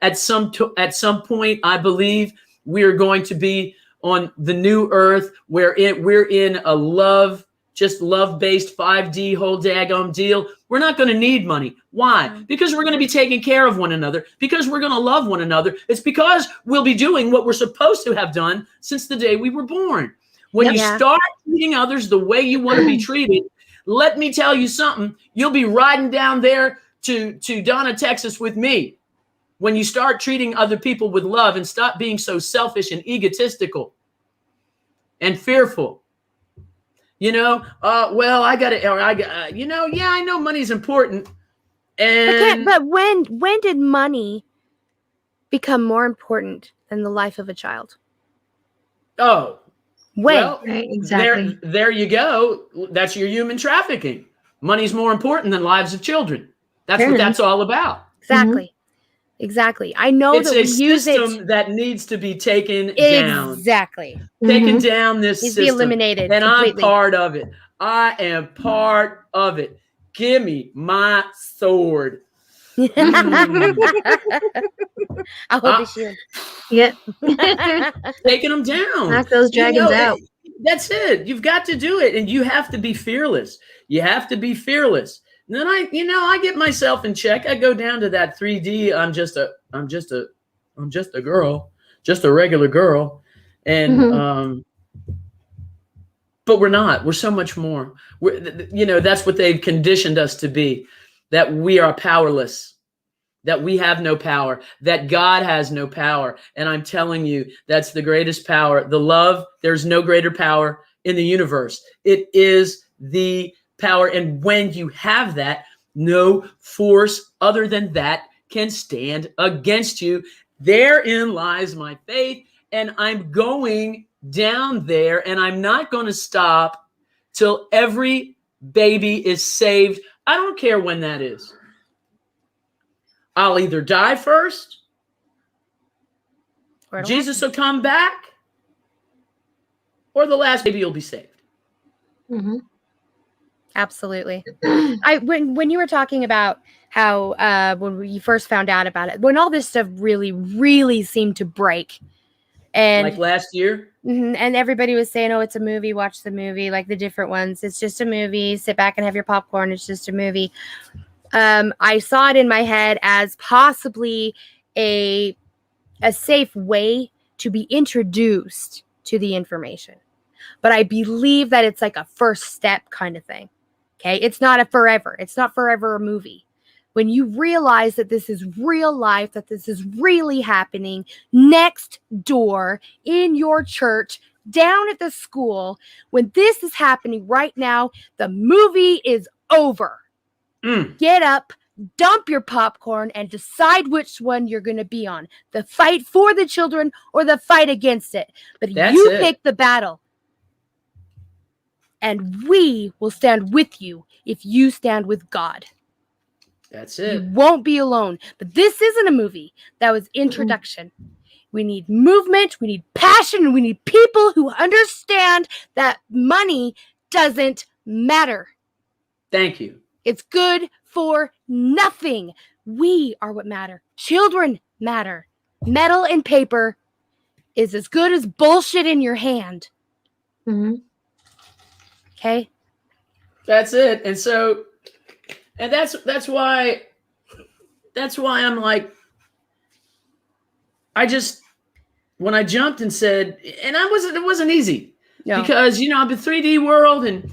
At some point, I believe we are going to be on the new earth where we're in a love-based 5D whole daggone deal. We're not going to need money. Why? Because we're going to be taking care of one another, because we're going to love one another. It's because we'll be doing what we're supposed to have done since the day we were born. When you start treating others the way you want to be treated, let me tell you something. You'll be riding down there to Donna, Texas with me. When you start treating other people with love and stop being so selfish and egotistical and fearful. I know money's important. But when did money become more important than the life of a child? Oh, when? Well, right, exactly. There you go. That's your human trafficking. Money's more important than lives of children. That's what that's all about. Exactly. Exactly. I know it's that we use it. It's a system that needs to be taken down. Exactly. Taken down this system. Be eliminated. And completely. I'm part of it. I am part of it. Give me my sword. I'll hold the shield. Yeah. Taking them down. Knock those dragons out. That's it. You've got to do it. And you have to be fearless. You have to be fearless. And then I get myself in check. I go down to that 3D. I'm just a girl, just a regular girl. And, but we're not. We're so much more. That's what they've conditioned us to be, that we are powerless, that we have no power, that God has no power. And I'm telling you, that's the greatest power. The love, there's no greater power in the universe. It is the power. And when you have that, no force other than that can stand against you. Therein lies my faith. And I'm going down there, and I'm not going to stop till every baby is saved. I don't care when that is. I'll either die first, or Jesus will come back, or the last baby will be saved. Absolutely. When you were talking about how when you first found out about it, when all this stuff really, really seemed to break, and like last year, and everybody was saying, "Oh, it's a movie. Watch the movie." Like the different ones, it's just a movie. Sit back and have your popcorn. It's just a movie. I saw it in my head as possibly a safe way to be introduced to the information, but I believe that it's like a first step kind of thing. Okay, it's not forever a movie. When you realize that this is real life, that this is really happening next door in your church, down at the school, when this is happening right now, the movie is over. Get up, dump your popcorn, and decide which one you're going to be on. The fight for the children or the fight against it. But you pick the battle. And we will stand with you if you stand with God. That's it. You won't be alone. But this isn't a movie. That was introduction. We need movement. We need passion. We need people who understand that money doesn't matter. Thank you. It's good for nothing. We are what matter. Children matter. metal and paper is as good as bullshit in your hand. Mm-hmm. Okay? That's it. And so, and that's why I'm like, when I jumped and said, and it wasn't easy. No. Because, I'm in 3D world and,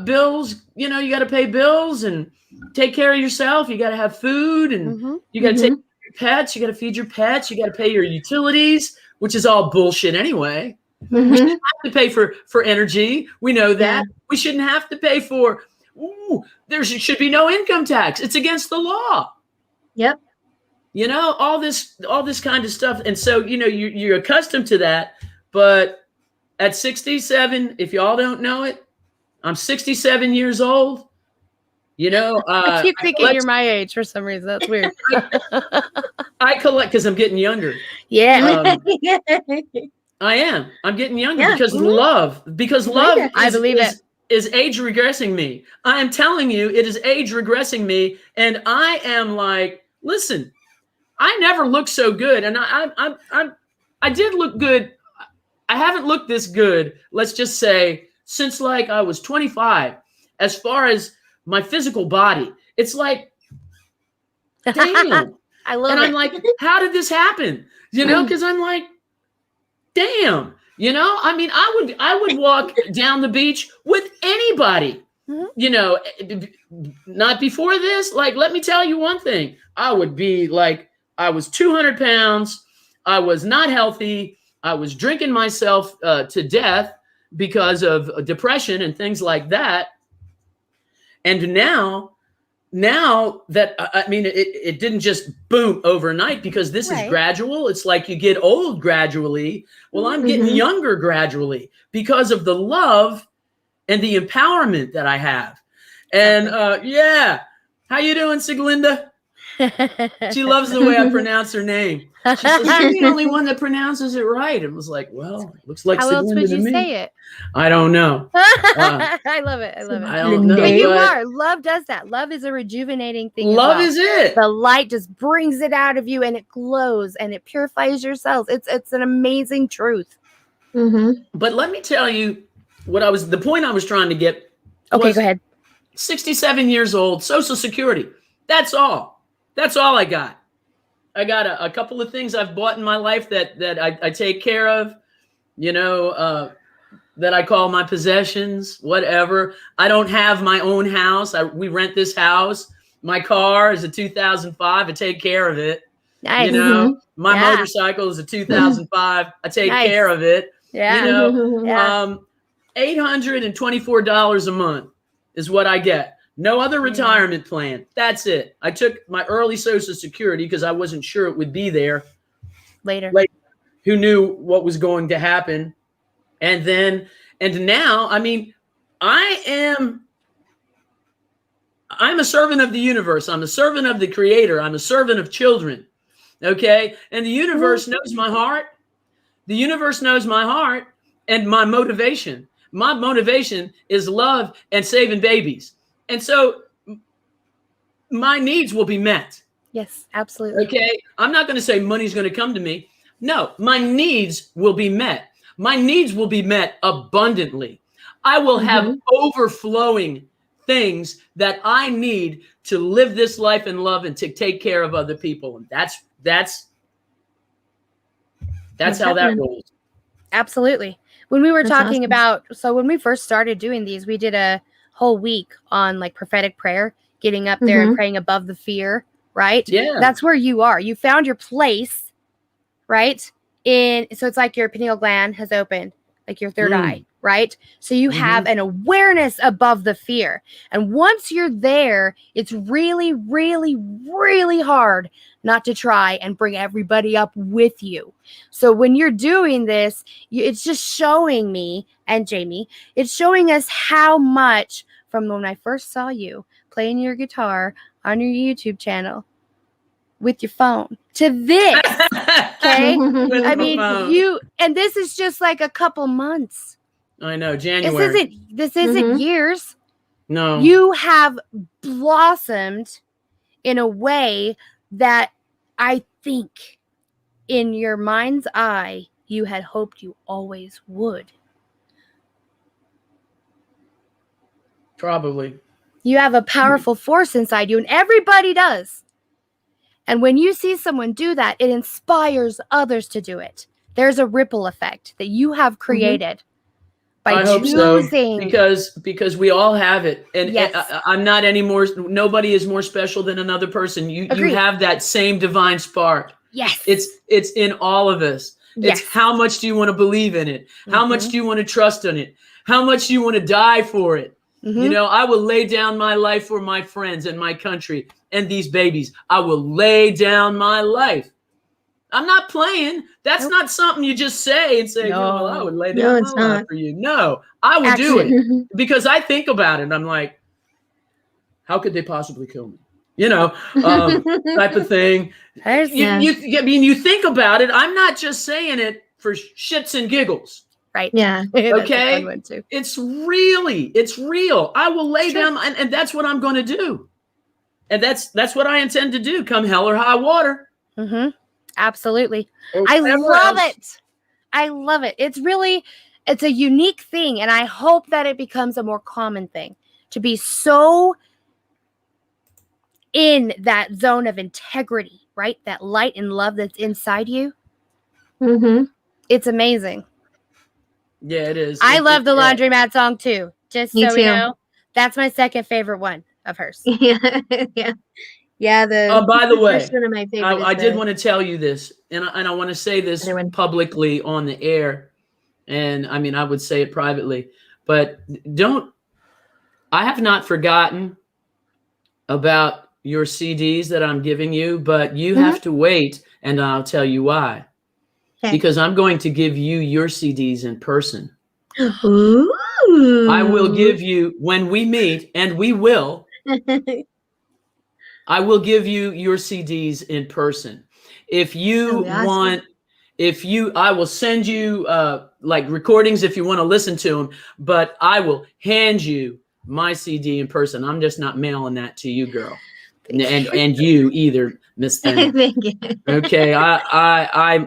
bills, you got to pay bills and take care of yourself. You got to have food and you got to take care of your pets. You got to feed your pets. You got to pay your utilities, which is all bullshit anyway. We shouldn't have to pay for energy. We know that. Yeah. We shouldn't have to pay for, there should be no income tax. It's against the law. Yep. All this kind of stuff. And so, you're accustomed to that. But at 67, if y'all don't know it, I'm 67 years old. I keep thinking you're my age for some reason. That's weird. I collect because I'm getting younger. Yeah. I am. I'm getting younger because love. Because love is age regressing me. I am telling you, it is age regressing me. And I am like, listen, I never looked so good. And I did look good. I haven't looked this good, let's just say, since like I was 25, as far as my physical body. It's like, damn. I love it. And I'm like, how did this happen? Because I'm like, damn. I mean, I would walk down the beach with anybody. Not before this. Like, let me tell you one thing. I would be like, I was 200 pounds. I was not healthy. I was drinking myself to death because of depression and things like that. And now that, I mean, it didn't just boom overnight because this is gradual. It's like you get old gradually. Well, I'm getting younger gradually because of the love and the empowerment that I have. And how you doing, Siglinda? She loves the way I pronounce her name. She says, you're the only one that pronounces it right. It was like, well, it looks like how else would you say it? I don't know. I love it. I don't know. But you are. Love does that. Love is a rejuvenating thing. Love is it. The light just brings it out of you and it glows and it purifies your cells. It's an amazing truth. But let me tell you the point I was trying to get. Okay, go ahead. 67 years old, Social Security. That's all. That's all I got. I got a couple of things I've bought in my life that I take care of, that I call my possessions, whatever. I don't have my own house. We rent this house. My car is a 2005. I take care of it. Nice. My motorcycle is a 2005. I take care of it. Yeah. $824 a month is what I get. No other retirement plan. That's it. I took my early Social Security because I wasn't sure it would be there later. Who knew what was going to happen? And now, I mean, I'm a servant of the universe. I'm a servant of the Creator. I'm a servant of children. Okay. And the universe knows my heart. The universe knows my heart and my motivation. My motivation is love and saving babies. And so my needs will be met. Yes, absolutely. Okay. I'm not going to say money's going to come to me. No, my needs will be met. My needs will be met abundantly. I will have overflowing things that I need to live this life in love and to take care of other people. And that's how that rolls. Absolutely. When we were talking about, so when we first started doing these, we did a whole week on like prophetic prayer, getting up there and praying above the fear, right? Yeah. That's where you are. You found your place, right? So it's like your pineal gland has opened, like your third eye, right? So you have an awareness above the fear. And once you're there, it's really, really, really hard not to try and bring everybody up with you. So when you're doing this, it's just showing me and Jamie, it's showing us how much from when I first saw you playing your guitar on your YouTube channel with your phone to this. Okay. I mean, and this is just like a couple months. I know. January. This isn't years. No. You have blossomed in a way that I think in your mind's eye you had hoped you always would. Probably. You have a powerful force inside you, and everybody does. And when you see someone do that, it inspires others to do it. There's a ripple effect that you have created by choosing. Because we all have it, and I'm not any more. Nobody is more special than another person. You have that same divine spark. Yes, it's in all of us. It's how much do you want to believe in it? How much do you want to trust in it? How much do you want to die for it? You know, I will lay down my life for my friends and my country and these babies. I will lay down my life. I'm not playing. That's not something you just say and say, well, I would lay down my life for you. No, I would do it because I think about it. I'm like, how could they possibly kill me? You know, type of thing. You think about it. I'm not just saying it for shits and giggles. Right. Yeah. Okay. It's real. I will lay down and that's what I'm going to do. And that's what I intend to do come hell or high water. Absolutely. I love it. I love it. It's a unique thing. And I hope that it becomes a more common thing to be so in that zone of integrity, right? That light and love that's inside you. It's amazing. Yeah, it is. I love the Laundromat song too. Just so you know, that's my second favorite one of hers. Yeah. By the way, one of my favorites. I did want to tell you this, and I want to say this publicly on the air, and I mean I would say it privately, but I have not forgotten about your CDs that I'm giving you, but you have to wait, and I'll tell you why. Because I'm going to give you your CDs in person. Ooh. I will give you, when we meet, and we will, I will give you your CDs in person. If you want, I will send you like recordings if you want to listen to them, but I will hand you my CD in person. I'm just not mailing that to you, girl. And you either, Miss Thing. Thank you. Okay,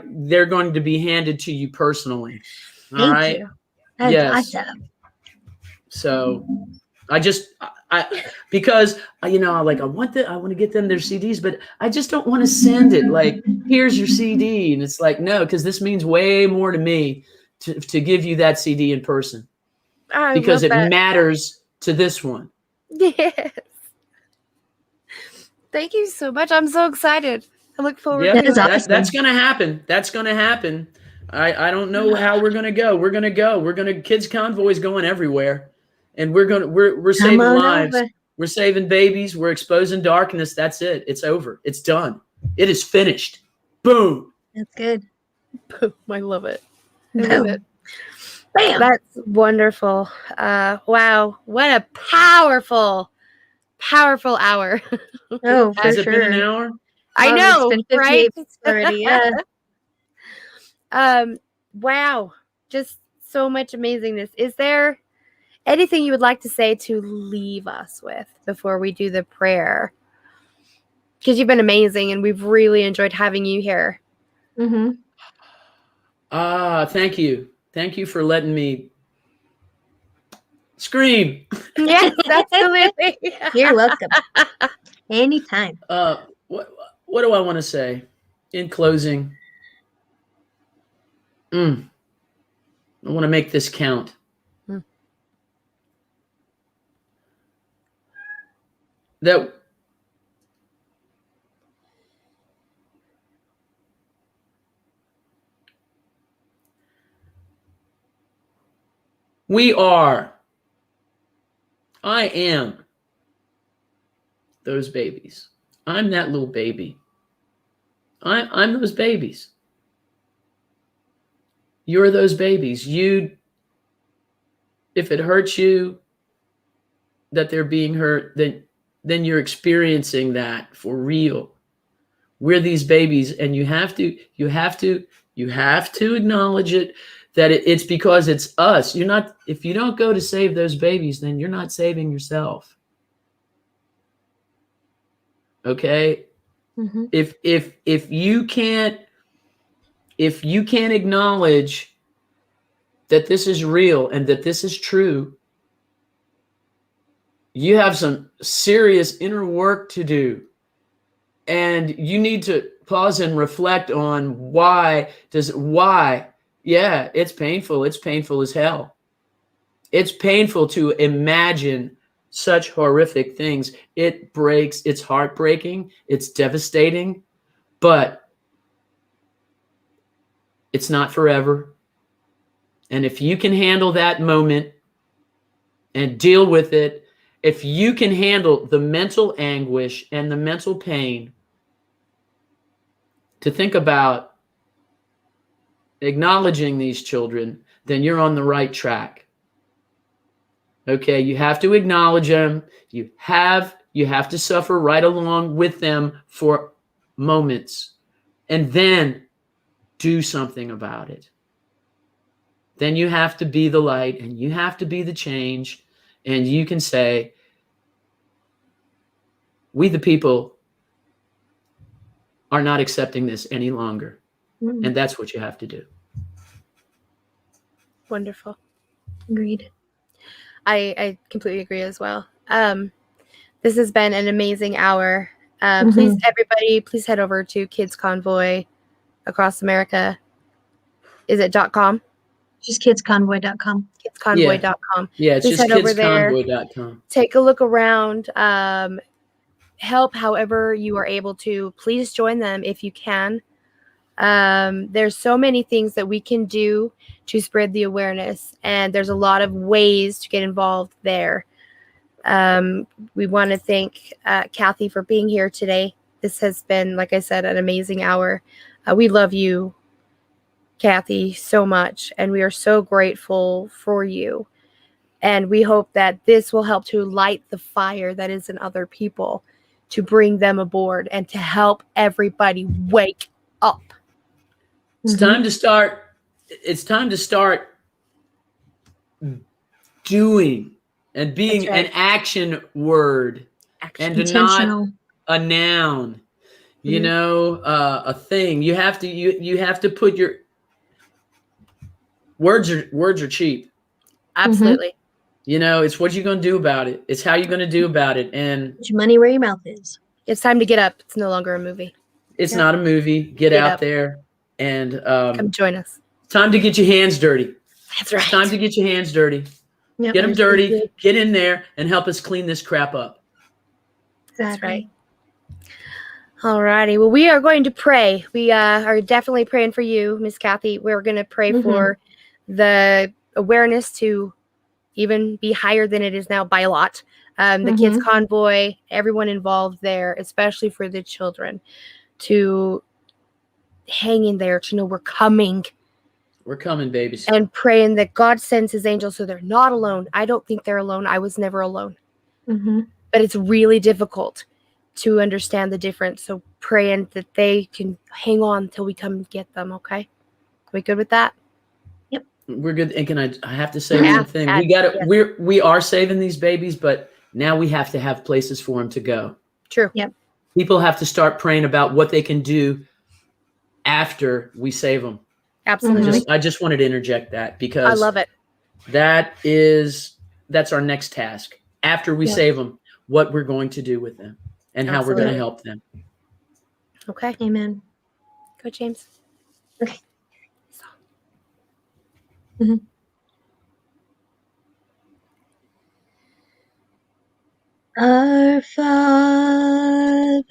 they're going to be handed to you personally. All right. You. That's awesome. So, because you know, like I want to get them their CDs, but I just don't want to send it like, here's your CD, and it's like no, because this means way more to me to give you that CD in person because it matters to this one. Yes. Thank you so much. I'm so excited. I look forward to it. That's going to happen. That's going to happen. I don't know how we're going to go. We're going to Kids Convoy's going everywhere. And we're saving lives. Over. We're saving babies. We're exposing darkness. That's it. It's over. It's done. It is finished. Boom. That's good. Boom. I love it. I love it. Bam. That's wonderful. Wow. What a powerful hour. Oh, for Has sure. It been an hour? I know, it's been right? Already, yeah. Wow. Just so much amazingness. Is there anything you would like to say to leave us with before we do the prayer? Because you've been amazing and we've really enjoyed having you here. Thank you. Thank you for letting me scream. Yes, absolutely. You're welcome. Anytime. What do I want to say in closing? I want to make this count. That I am those babies. I'm that little baby. I'm those babies. You're those babies. If it hurts you that they're being hurt, then you're experiencing that for real. We're these babies, and you have to acknowledge it, that it's because it's us. If you don't go to save those babies, then you're not saving yourself. Okay? If you can't if you can't acknowledge that this is real and that this is true, you have some serious inner work to do. And you need to pause and reflect on why. Yeah, it's painful. It's painful as hell. It's painful to imagine such horrific things. It's heartbreaking. It's devastating, but it's not forever. And if you can handle that moment and deal with it, if you can handle the mental anguish and the mental pain, to think about acknowledging these children, then you're on the right track. Okay, you have to acknowledge them. You have to suffer right along with them for moments, and then do something about it. Then you have to be the light, and you have to be the change, and you can say, we the people are not accepting this any longer. Mm-hmm. And that's what you have to do. Wonderful. Agreed. I completely agree as well. This has been an amazing hour. Please, everybody, please head over to Kids Konvoy Across America. Is it .com? Just kidsconvoy.com. Kidsconvoy.com. Yeah, it's please just kidsconvoy.com. Take a look around. Help however you are able to. Please join them if you can. There's so many things that we can do to spread the awareness, and there's a lot of ways to get involved there. We want to thank Kathy for being here today. This has been, like I said, an amazing hour. We love you, Kathy, so much, and we are so grateful for you. And we hope that this will help to light the fire that is in other people, to bring them aboard and to help everybody wake up. It's time to start. It's time to start doing and being an action word and not a noun. You know, a thing. You have to put your words are cheap. Absolutely. You know, it's what you're going to do about it. It's how you're going to do about it. And put your money where your mouth is. It's time to get up. It's no longer a movie. It's not a movie. Get out there and come join us. Time to get your hands dirty. That's right. It's time to get your hands dirty. Yep, get them dirty. Get in there and help us clean this crap up. That's right. All righty. Well, we are going to pray. We are definitely praying for you, Miss Kathy. We're going to pray for the awareness to even be higher than it is now by a lot. The Kids Konvoy, everyone involved there, especially for the children, to hang in there, to know we're coming. We're coming, babies. And praying that God sends his angels so they're not alone. I don't think they're alone. I was never alone. But it's really difficult to understand the difference. So praying that they can hang on until we come and get them, okay? Are we good with that? Yep. We're good. And can I have to say one thing? We are saving these babies, but now we have to have places for them to go. True. Yep. People have to start praying about what they can do after we save them. Absolutely. I just wanted to interject that because I love it. That's our next task. After we save them, what we're going to do with them and how we're going to help them. Okay. Amen. Go, James. Okay. Our Father,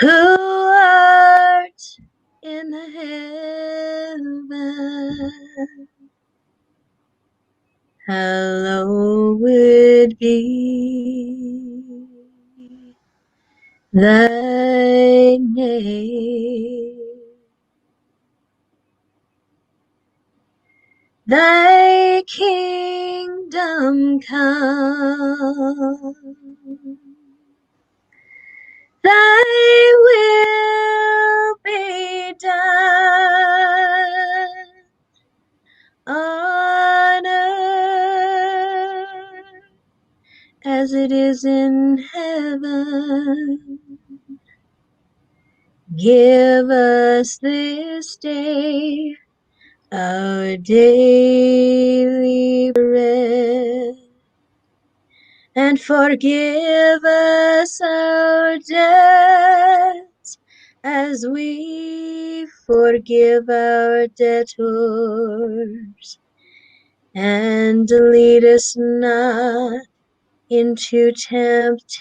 who art in the heaven, hallowed be thy name. Thy kingdom come, thy will be done on earth as it is in heaven. Give us this day our daily bread, and forgive us our debts as we forgive our debtors. And lead us not into temptation,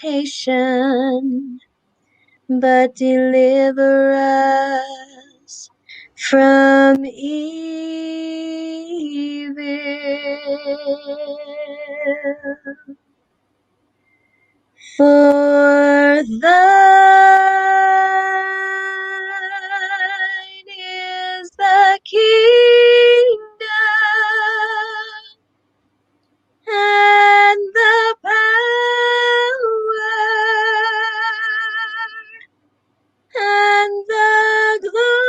but deliver us from evil. For thine is the kingdom and the power and the glory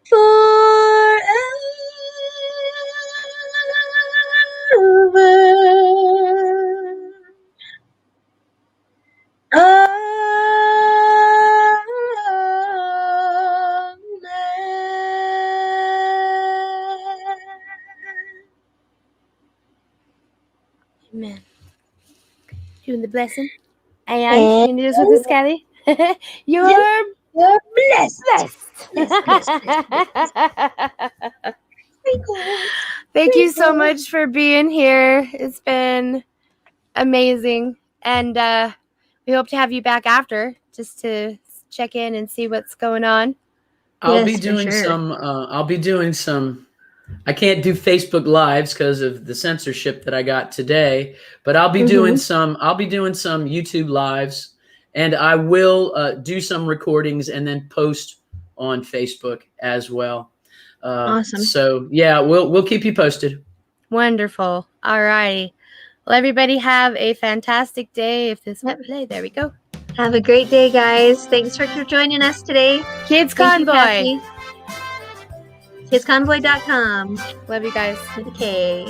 forever. Amen. Doing the blessing. And you do this with the Scally. You're blessed. blessed. Thank you so much for being here. It's been amazing. And we hope to have you back after just to check in and see what's going on. I'll be doing some. I can't do Facebook Lives because of the censorship that I got today, but I'll be doing some. I'll be doing some YouTube Lives, and I will do some recordings and then post on Facebook as well. Awesome. So yeah, we'll keep you posted. Wonderful. All righty. Well, everybody have a fantastic day. If this will play, there we go. Have a great day, guys. Thanks for joining us today. Kids Convoy. KidsConvoy.com. Love you guys. Okay.